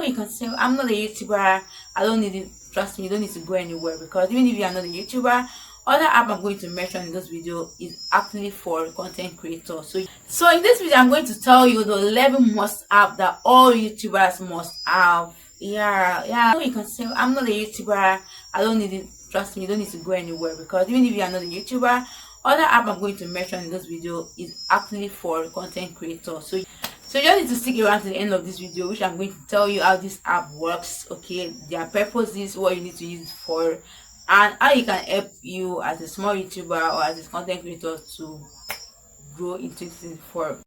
You can say I'm not a YouTuber. I don't need it. Trust me, you don't need to go anywhere, because even if you are not a YouTuber, other app I'm going to mention in this video is actually for content creators. So in this video I'm going to tell you the 11 must app that all YouTubers must have. Yeah. You can say I'm not a YouTuber. I don't need it. Trust me, you don't need to go anywhere, because even if you are not a YouTuber, other app I'm going to mention in this video is actually for content creators. So you just need to stick around to the end of this video, which I'm going to tell you how this app works, okay, their purposes, what you need to use it for, and how it can help you as a small YouTuber or as a content creator to grow into it for.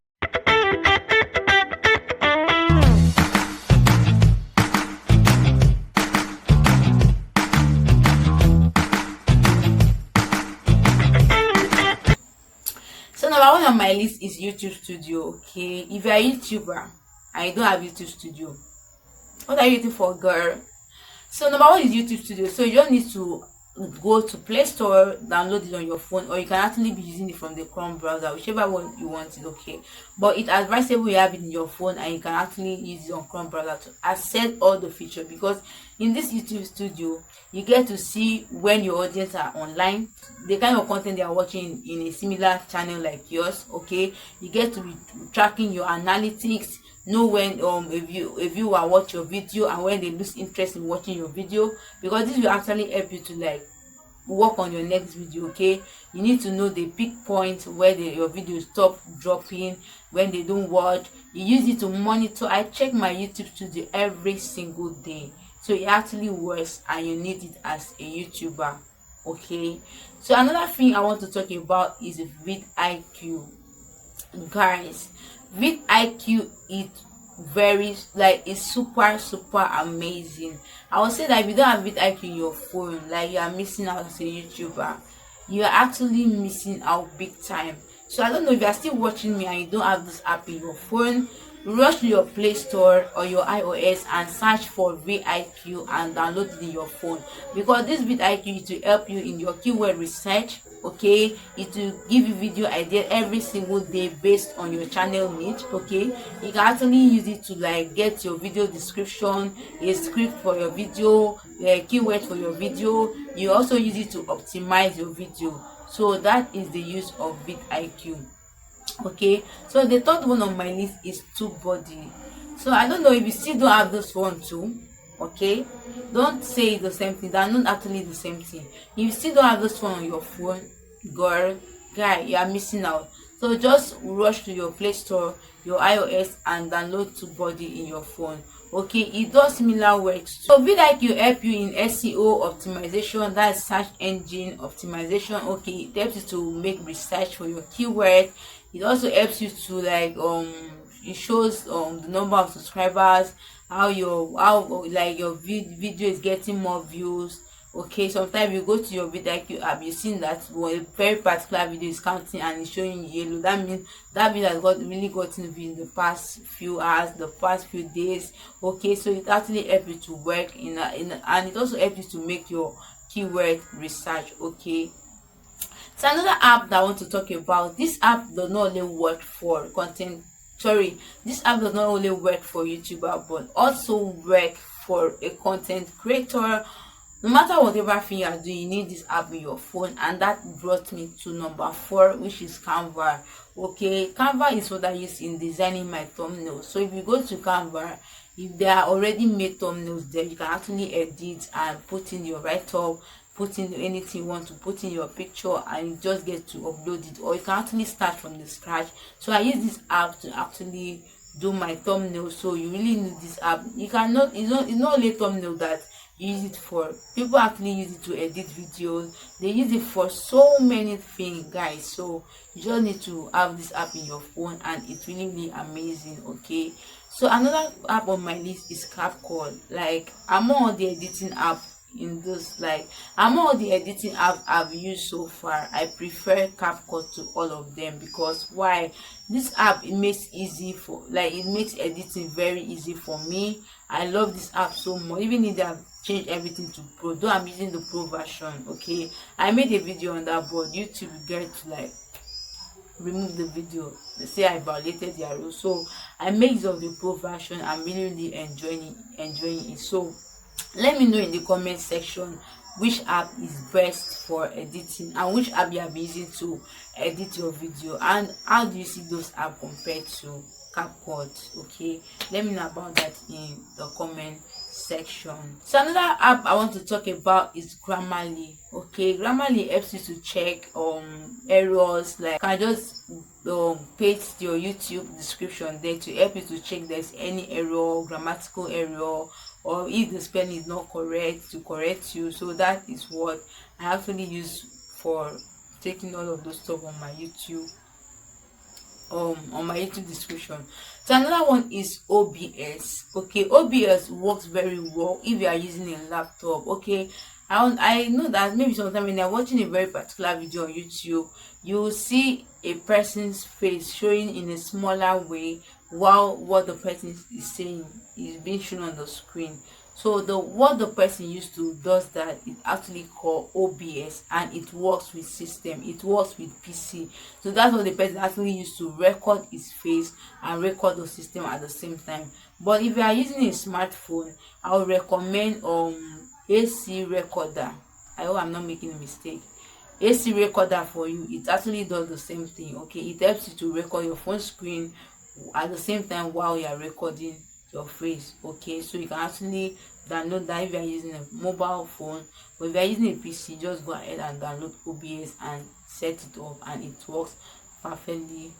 So number one on my list is YouTube Studio. Okay, if you're a YouTuber and you don't have YouTube Studio, what are you waiting for, girl? So number one is YouTube Studio. So you just need to go to Play Store, download it on your phone, or you can actually be using it from the Chrome browser, whichever one you want it, okay. But it's advisable you have it in your phone and you can actually use it on Chrome browser to access all the features, because in this YouTube Studio you get to see when your audience are online, the kind of content they are watching in a similar channel like yours, okay. You get to be tracking your analytics, know when a viewer watch your video and when they lose interest in watching your video, because this will actually help you to like work on your next video, okay. You need to know the peak point where your video stop dropping, when they don't watch. You use it to monitor. I check my YouTube Studio every single day, so it actually works and you need it as a YouTuber, okay. So another thing I want to talk about is vidIQ, guys. vidIQ is very it's super amazing. I would say that if you don't have vidIQ in your phone, like, you are missing out as a YouTuber. You are actually missing out big time. So I don't know if you are still watching me and you don't have this app in your phone, rush to your Play Store or your iOS and search for vidIQ and download it in your phone, because this vidIQ will help you in your keyword research, okay. It will give you video idea every single day based on your channel niche, okay. You can actually use it to like get your video description, a script for your video, a keyword for your video. You also use it to optimize your video. So that is the use of vidIQ, okay. So the third one on my list is TubeBuddy. So I don't know if you still don't have this one too, okay. Don't say the same thing, they're not actually the same thing. If you still don't have this one on your phone, girl, guy, you are missing out. So just rush to your Play Store, your iOS, and download TubeBuddy in your phone, okay. It does similar works. So vidIQ help you in SEO optimization, that's search engine optimization, okay. It helps you to make research for your keyword. It also helps you to like it shows the number of subscribers, how your video is getting more views, okay. Sometimes you go to your vidIQ app, you've seen that a very particular video is counting and it's showing yellow. That means that video has really gotten views in the past few hours, the past few days, okay. So it actually helps you to work and it also helps you to make your keyword research, okay. So another app that I want to talk about, this app does not only work for this app does not only work for YouTuber but also work for a content creator. No matter whatever thing you are doing, you need this app in your phone, and that brought me to number 4, which is Canva, okay. Canva is what I use in designing my thumbnails. So if you go to Canva, if there are already made thumbnails there, you can actually edit and put in your write-up, put in anything you want to put in your picture, and you just get to upload it, or you can actually start from the scratch. So I use this app to actually do my thumbnail. So you really need this app. You cannot it's not only thumbnail that you use it for. People actually use it to edit videos. They use it for so many things, guys. So you just need to have this app in your phone, and it's really amazing, okay. So another app on my list is CapCut. Like, I'm on the editing app in this, like, among all the editing apps I've used so far, I prefer CapCut to all of them. Because why? This app, it makes editing very easy for me. I love this app so much, even if they have changed everything to Pro, though I'm using the Pro version, okay. I made a video on that, but YouTube get to like remove the video. They say I violated their rules. So I make use of the pro version. I'm really enjoying it. So let me know in the comment section which app is best for editing and which app you have been using to edit your video, and how do you see those apps compared to CapCut. Okay, let me know about that in the comment section. So another app I want to talk about is Grammarly. Okay, Grammarly helps you to check errors. Like, can just paste your YouTube description there to help you to check there's any error, grammatical error, or if the spelling is not correct, to correct you. So that is what I actually use for taking all of those stuff on my YouTube description. So another one is OBS. Okay, OBS works very well if you are using a laptop. Okay, I know that maybe sometimes when you're watching a very particular video on YouTube, you will see a person's face showing in a smaller way while what the person is saying is being shown on the screen. So what the person used to does that is actually called OBS, and it works with system, it works with PC. So that's what the person actually used to record his face and record the system at the same time. But if you are using a smartphone, I would recommend AC recorder. I hope I'm not making a mistake. AC recorder for you, it actually does the same thing. Okay, it helps you to record your phone screen at the same time while you are recording your face. Okay, so you can actually download that if you are using a mobile phone. But if you are using a PC, just go ahead and download OBS and set it up, and it works perfectly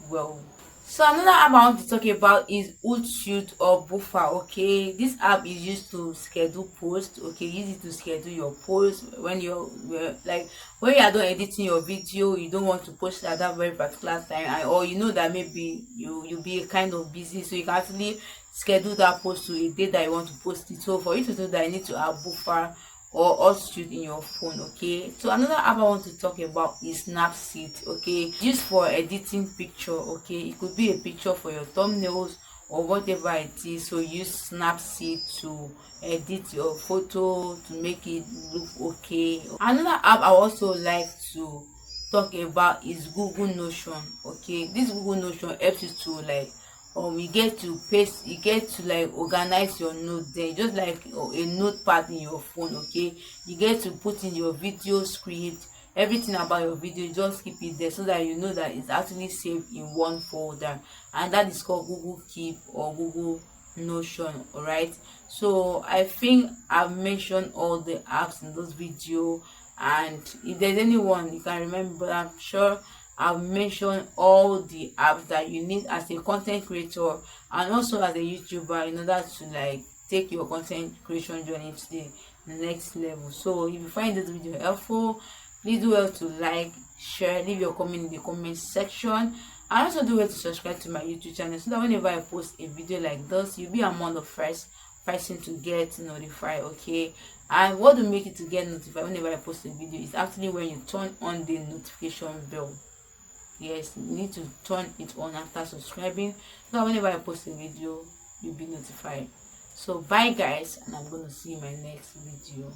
well. So another app I want to talk about is Hootsuite or Buffer. Okay, this app is used to schedule posts. Okay, use it to schedule your posts when you're when you are done editing your video. You don't want to post at that very particular time, or you know that maybe you'll be kind of busy, so you can actually schedule that post to a day that you want to post it. So for you to do that, you need to have Buffer or Hootsuite in your phone. Okay, so another app I want to talk about is Snapseed. Okay, used for editing picture. Okay, it could be a picture for your thumbnails or whatever it is. So use Snapseed to edit your photo to make it look okay. Another app I also like to talk about is Google Notion. Okay, this Google Notion helps you to you get to organize your notes there, just like a notepad in your phone. Okay, you get to put in your video script, everything about your video, just keep it there so that you know that it's actually saved in one folder, and that is called Google Keep or Google Notion. All right, so I think I've mentioned all the apps in this video, and if there's anyone you can remember, but I'm sure I've mentioned all the apps that you need as a content creator and also as a YouTuber in order to take your content creation journey to the next level. So if you find this video helpful, please do well to share, leave your comment in the comment section, and also do well to subscribe to my YouTube channel so that whenever I post a video like this, you'll be among the first person to get notified. Okay, and what will make you to get notified whenever I post a video is actually when you turn on the notification bell. Yes, you need to turn it on after subscribing so that whenever I post a video, you'll be notified. So bye guys, and I'm going to see you in my next video.